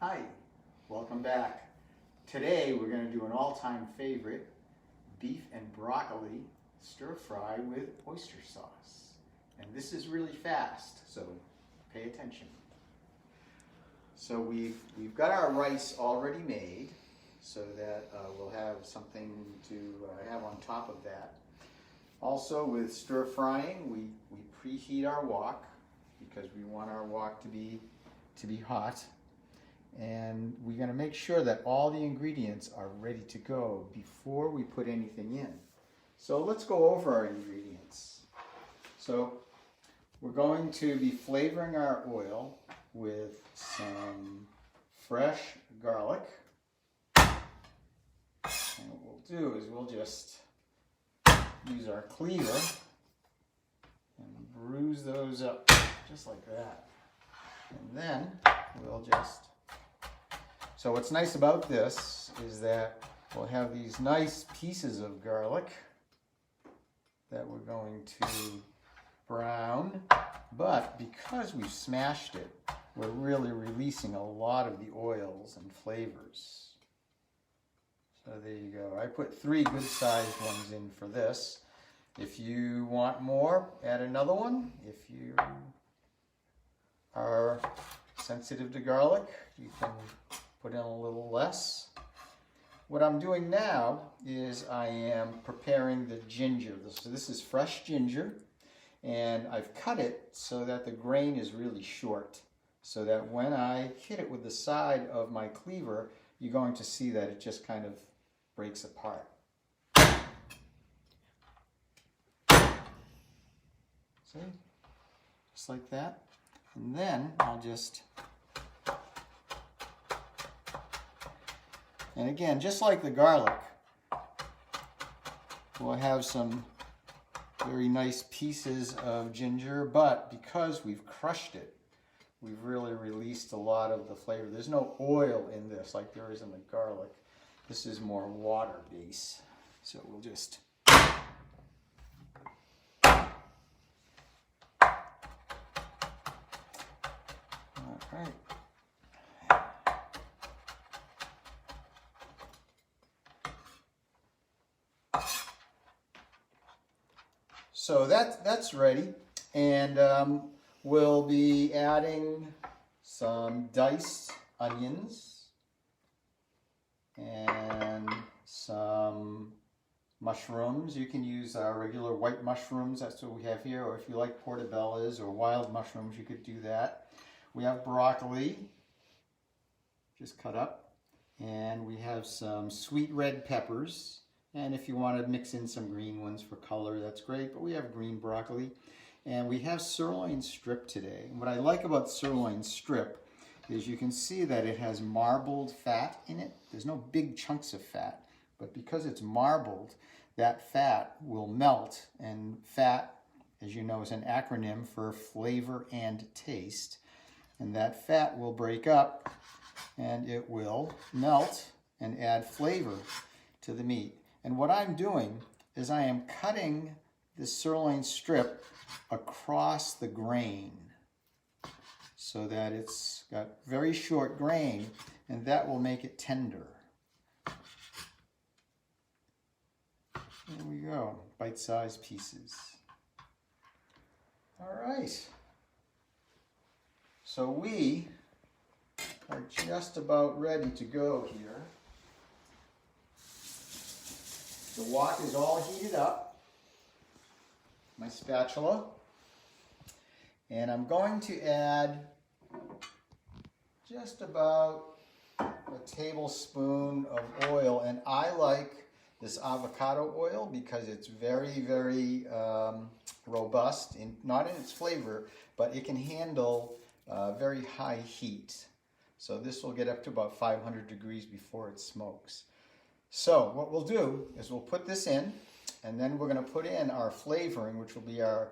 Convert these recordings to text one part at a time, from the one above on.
Hi, welcome back. Today we're going to do an all-time favorite, beef and broccoli stir fry with oyster sauce. And this is really fast, so pay attention. So we've got our rice already made so that we'll have something to have on top of that. Also with stir frying, we preheat our wok because we want our wok to be hot. And we're going to make sure that all the ingredients are ready to go before we put anything in. So let's go over our ingredients. So we're going to be flavoring our oil with some fresh garlic. And what we'll do is we'll just use our cleaver and bruise those up just like that. And then we'll just... So what's nice about this is that we'll have these nice pieces of garlic that we're going to brown, but because we've smashed it, we're really releasing a lot of the oils and flavors. So there you go. I put 3 good-sized ones in for this. If you want more, add another one. If you are sensitive to garlic, you can put in a little less. What I'm doing now is I am preparing the ginger. So this is fresh ginger, and I've cut it so that the grain is really short, so that when I hit it with the side of my cleaver, you're going to see that it just kind of breaks apart. See? Just like that. And then I'll just... And again, just like the garlic, we'll have some very nice pieces of ginger, but because we've crushed it, we've really released a lot of the flavor. There's no oil in this like there is in the garlic. This is more water base. So we'll just... All right. So that's ready, and we'll be adding some diced onions and some mushrooms. You can use regular white mushrooms, that's what we have here, or if you like portobellos or wild mushrooms, you could do that. We have broccoli, just cut up, and we have some sweet red peppers. And if you want to mix in some green ones for color, that's great. But we have green broccoli. And we have sirloin strip today. And what I like about sirloin strip is you can see that it has marbled fat in it. There's no big chunks of fat. But because it's marbled, that fat will melt. And fat, as you know, is an acronym for flavor and taste. And that fat will break up and it will melt and add flavor to the meat. And what I'm doing is I am cutting the sirloin strip across the grain so that it's got very short grain, and that will make it tender. There we go, bite-sized pieces. All right. So we are just about ready to go here. The wok is all heated up, my spatula, and I'm going to add just about a tablespoon of oil, and I like this avocado oil because it's very, very robust, not in its flavor, but it can handle very high heat. So this will get up to about 500 degrees before it smokes. So what we'll do is we'll put this in, and then we're going to put in our flavoring, which will be our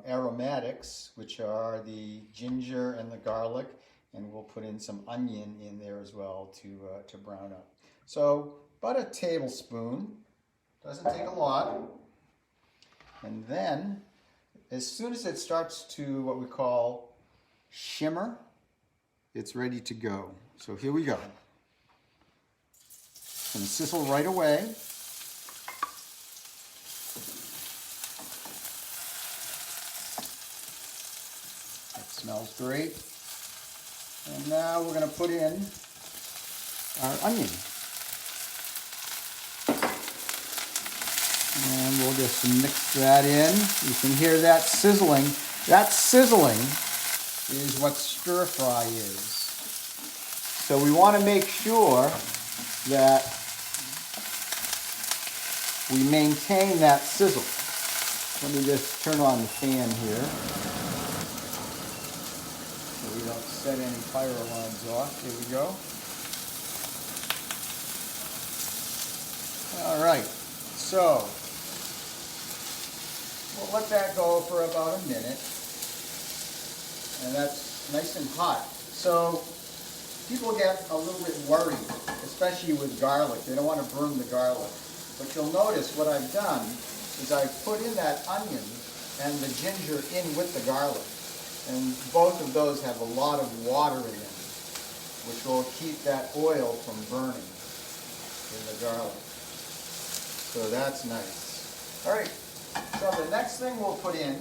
aromatics, which are the ginger and the garlic, and we'll put in some onion in there as well to brown up. So about a tablespoon, doesn't take a lot. And then as soon as it starts to what we call shimmer, it's ready to go. So here we go. It's going to sizzle right away. That smells great. And now we're going to put in our onion. And we'll just mix that in. You can hear that sizzling. That sizzling is what stir fry is. So we want to make sure that we maintain that sizzle. Let me just turn on the fan here so we don't set any fire alarms off. Here we go. All right, so we'll let that go for about a minute, and that's nice and hot. So people get a little bit worried, especially with garlic. They don't want to burn the garlic. But you'll notice what I've done is I've put in that onion and the ginger in with the garlic. And both of those have a lot of water in them, which will keep that oil from burning in the garlic. So that's nice. All right, so the next thing we'll put in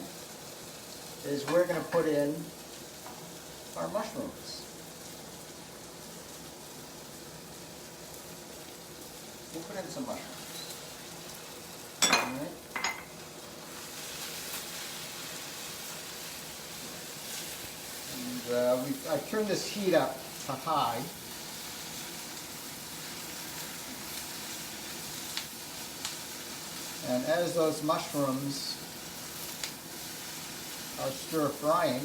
is we're going to put in our mushrooms. We'll put in some mushrooms. All right. And I've turned this heat up to high. And as those mushrooms are stir frying,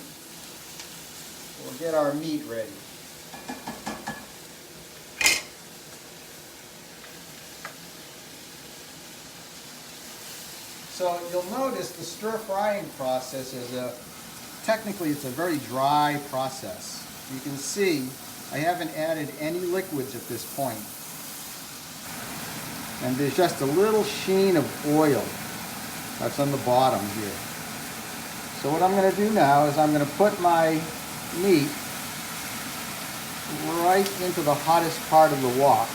we'll get our meat ready. So you'll notice the stir frying process is technically it's a very dry process. You can see I haven't added any liquids at this point. And there's just a little sheen of oil that's on the bottom here. So what I'm going to do now is I'm going to put my meat right into the hottest part of the wok.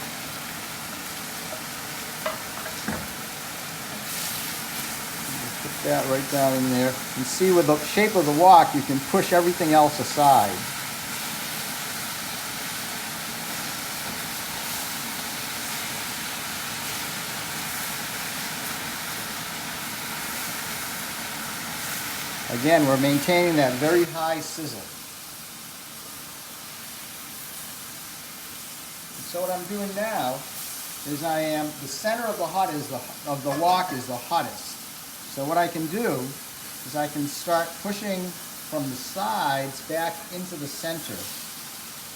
Put that right down in there. And see, with the shape of the wok, you can push everything else aside. Again, we're maintaining that very high sizzle. So what I'm doing now is the center of the wok is the hottest. So what I can do is I can start pushing from the sides back into the center.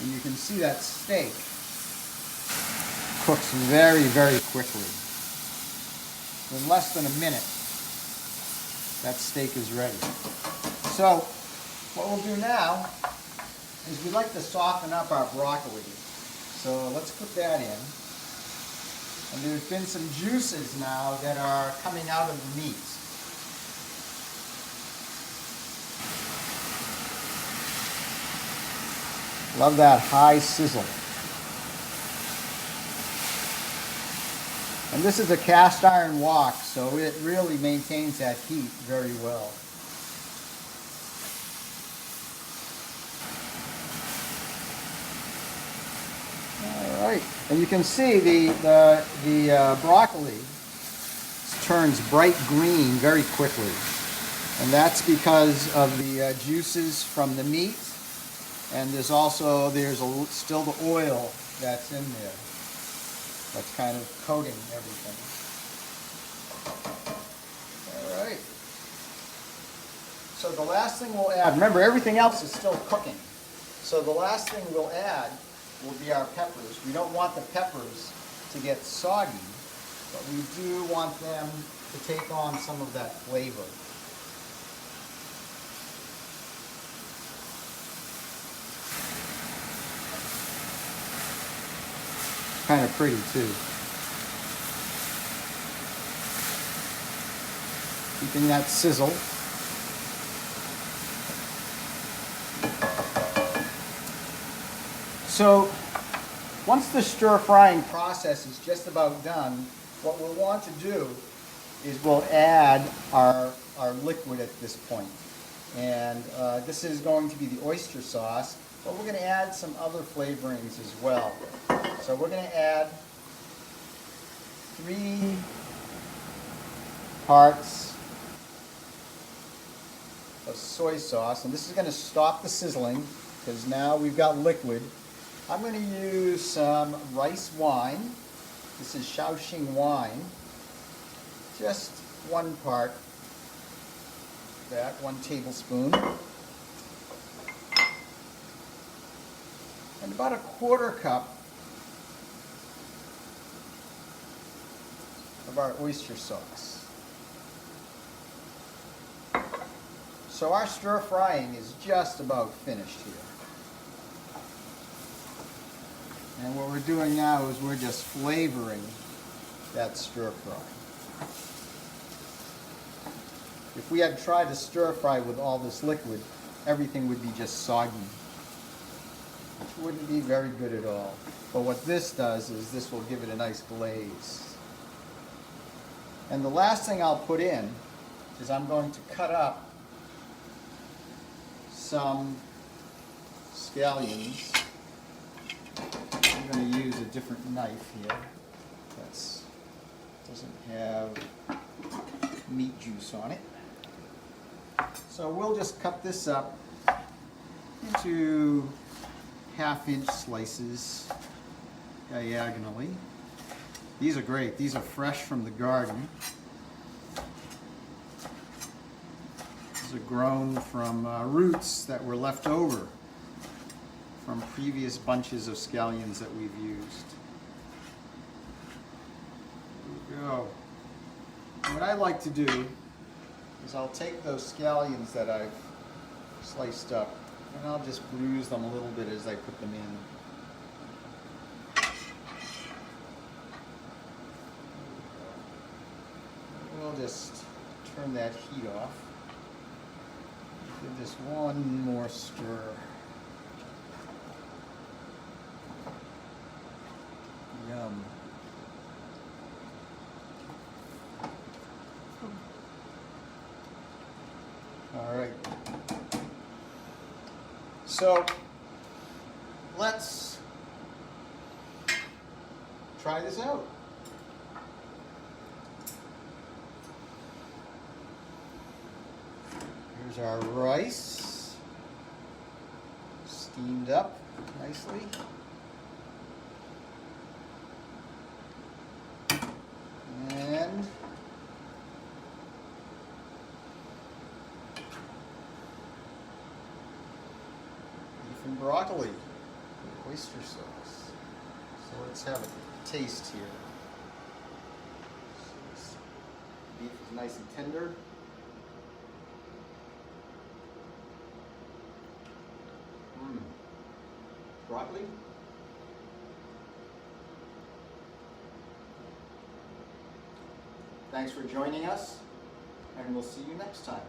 And you can see that steak cooks very, very quickly. In less than a minute, that steak is ready. So what we'll do now is we like to soften up our broccoli. So let's put that in. And there's been some juices now that are coming out of the meat. Love that high sizzle. And this is a cast iron wok, so it really maintains that heat very well. All right, and you can see the broccoli turns bright green very quickly, and that's because of the juices from the meat, and there's still the oil that's in there. That's kind of coating everything. All right. So the last thing we'll add, remember everything else is still cooking. So the last thing we'll add will be our peppers. We don't want the peppers to get soggy, but we do want them to take on some of that flavor. Kind of pretty too. Keeping that sizzle. So once the stir frying process is just about done, what we'll want to do is we'll add our liquid at this point. And this is going to be the oyster sauce, but we're going to add some other flavorings as well. So we're going to add 3 parts of soy sauce, and this is going to stop the sizzling because now we've got liquid. I'm going to use some rice wine. This is Shaoxing wine. Just 1 part, that 1 tablespoon. And about 1/4 cup of our oyster sauce. So our stir frying is just about finished here. And what we're doing now is we're just flavoring that stir fry. If we had tried to stir fry with all this liquid, everything would be just soggy, which wouldn't be very good at all. But what this does is this will give it a nice glaze. And the last thing I'll put in is I'm going to cut up some scallions. I'm going to use a different knife here that doesn't have meat juice on it. So we'll just cut this up into 1/2-inch slices diagonally. These are great. These are fresh from the garden. These are grown from roots that were left over from previous bunches of scallions that we've used. There we go. And what I like to do is I'll take those scallions that I've sliced up and I'll just bruise them a little bit as I put them in. We'll just turn that heat off. Give this one more stir. Yum. All right. So let's try this out. Here's our rice, steamed up nicely. And beef and broccoli with oyster sauce. So let's have a taste here. So this beef is nice and tender. Broccoli. Thanks for joining us, and we'll see you next time.